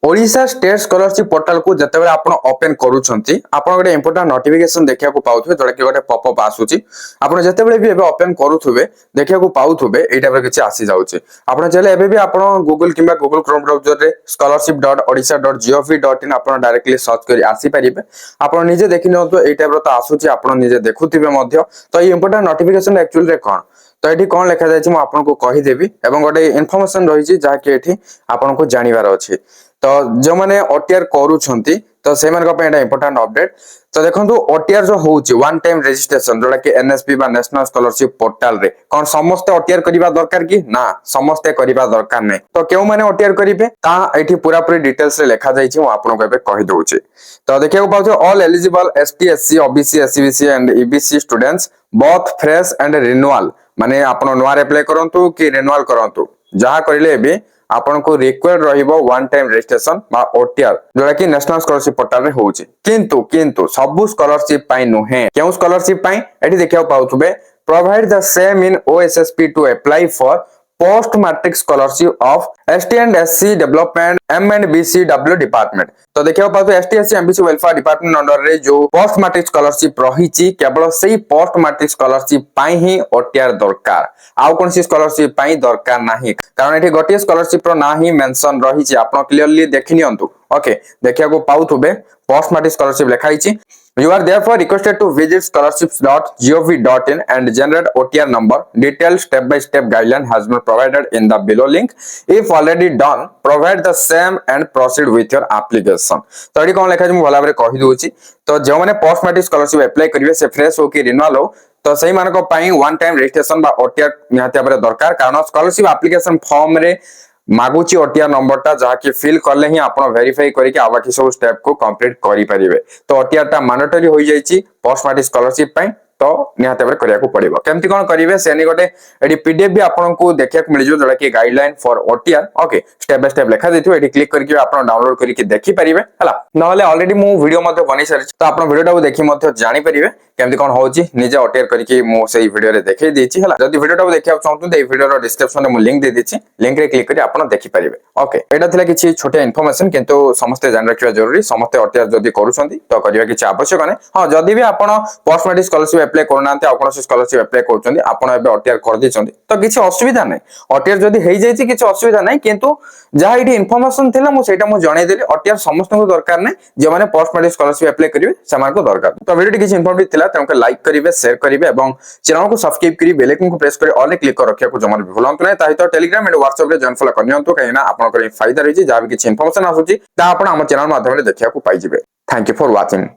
Odisha state scholarship portal को जते आपण ओपन करूछंती आपण गोटे इंपोर्टेंट नोटिफिकेशन देखिया को पाउथबे जोटा कि गोटे पॉपअप आसुची आपण जते भी एबे ओपन करूथबे देखिया को पाउथबे एटा पर किछि आसी जाउची आपण चले एबे भी आपण गूगल किबा गूगल क्रोम ब्राउजर रे scholarship.odisha.gov.in आपण डायरेक्टली सर्च करी आसी परिबे आपण निजे देखि नतो एटा पर तो आसुची आपण निजे देखुथिबे मध्य तो ये इंपोर्टेंट नोटिफिकेशन एक्चुअली रे कोन तो एठी कोन लिखा जाय छि म आपन को कहि देबी एवं गोटे इन्फॉर्मेशन रही छि जा कि एठी आपन को जानिबार अछि तो जो माने ओटीआर करूछंती तो से मन को पे एटा इंपोर्टेंट अपडेट तो देखंतु ओटीआर जो होउची वन टाइम रजिस्ट्रेशन जोटा कि एनएसपी बा नेशनल स्कॉलरशिप पोर्टल रे कोन समस्त ओटीआर करिबा दरकार कि ना समस्त करिबा दरकार नै तो केउ माने ओटीआर करिवे ता एठी पूरा पूरी डिटेल्स रे लिखा जाय छि म आपन को एबे कहि दउची तो देखियो पाउछ all eligible ST SC OBC SEBC and EBC students both fresh and renewal माने आपन नोआ अप्लाई करंतु कि रिन्यूअल करंतु जहा करिले एबे आपन को रिक्वायर्ड रहिबो वन टाइम रजिस्ट्रेशन बा ओटीआर जोटा कि नेशनल स्कॉलरशिप पोर्टल रे होउची किंतु सब स्कॉलरशिप पाई नुहे केउ स्कॉलरशिप पाई एठी देखियो पाउथबे provide the same in OSSP to apply for post matric scholarship of ST and SC development M and BCW department तो देखियो पातो ST SC MBC welfare department under रे जो पोस्ट मैट्रिक स्कॉलरशिप रहिची केवल सेही पोस्ट मैट्रिक स्कॉलरशिप पाई ही ओटीआर दरकार आउ कोनसी स्कॉलरशिप पाई दरकार नाही कारण एठी गोटे स्कॉलरशिप रो ना ही मेंशन रहिची आपण क्लियरली देखिनियंतु ओके देखिया को पाउथबे पोस्ट मैट्रिक स्कॉलरशिप लिखाइची You are therefore requested to visit scholarships.gov.in and generate OTR number. Detailed step-by-step guideline has been provided in the below link. If already done, provide the same and proceed with your application. तो ये कौन लिखा है जो भला भाବରେ कहि दोची तो जो माने पोस्ट मैट्रिक स्कॉलरशिप अप्लाई करिवे से फ्रेश हो कि रिन्यूअल हो तो सही मान को पाई वन टाइम रजिस्ट्रेशन बा ओटीआर निहाती भाବରେ दरकार कारण स्कॉलरशिप एप्लीकेशन फॉर्म रे मागुची ओटीआर नंबर टा जहा कि फिल करले ही आपण वेरीफाई करी कि आ बाकी सब स्टेप को कंप्लीट करि परिबे तो ओटीआर टा मैंडेटरी होई जाईची पोस्ट मैट्रिक स्कॉलरशिप पई तो निहाते भाବରେ करिया को पड़िबो केमति कोन करिवे सेनी गोटे एडी पीडीएफ भी आपन को देखिया को मिल जो जोड़ा कि guideline for OTR okay step by step लिखा देथियो एडी क्लिक करके आपन डाउनलोड करके देखि परिबे हला नहले ऑलरेडी मु वीडियो मध्ये बनि सारि तो आपन वीडियो टा देखि मध्ये जानि परिबे केमति कोन होउची निजे ओटीआर करके मु सेही वीडियो रे देखै देछि हला जदी वीडियो टा देखिया चाहतु तो ए वीडियो रो डिस्क्रिप्शन रे मु लिंक दे देछि लिंक रे क्लिक करी आपन देखि परिबे ओके एटा थिला किछि छोटे इन्फॉर्मेशन किंतु समस्त जान रखिया जरूरी समस्त ओटीआर जदी करूछंती तो करिया किछि आवश्यक नै हां जदी भी आपन पोस्ट मैट्रिक स्कॉलरशिप अप्लाई करनांते आ कोनोसी स्कॉलरशिप अप्लाई करछंती आपन एबे ओटीआर कर दिछंती तो किछि असुविधा नै ओटीआर जदी हेइ जायछि किछि असुविधा नै किंतु जहा इठी इन्फॉर्मेशन थिला मु सेटा मु जणाई देली ओटीआर समस्त को दरकार नै जे माने पोस्ट मैट्रिक स्कॉलरशिप अप्लाई करिवे समान को दरकार तो वीडियो किछि इन्फॉर्मेटिव थिला तमके लाइक करिवे शेयर करिवे एवं चैनल को सब्सक्राइब करी बेल आइकन को प्रेस करी ऑल रे क्लिक कर रखिया को जमर भूलंतु नै ताहि तो टेलीग्राम एंड व्हाट्सएप रे जॉइन फॉलो करनियंतु कहिना आपन को फायदा रही छि जा भी किछि इन्फॉर्मेशन आसुछि ता आपन हम चैनल माध्यम रे देखिया को पाइ जिवे थैंक यू फॉर वाचिंग।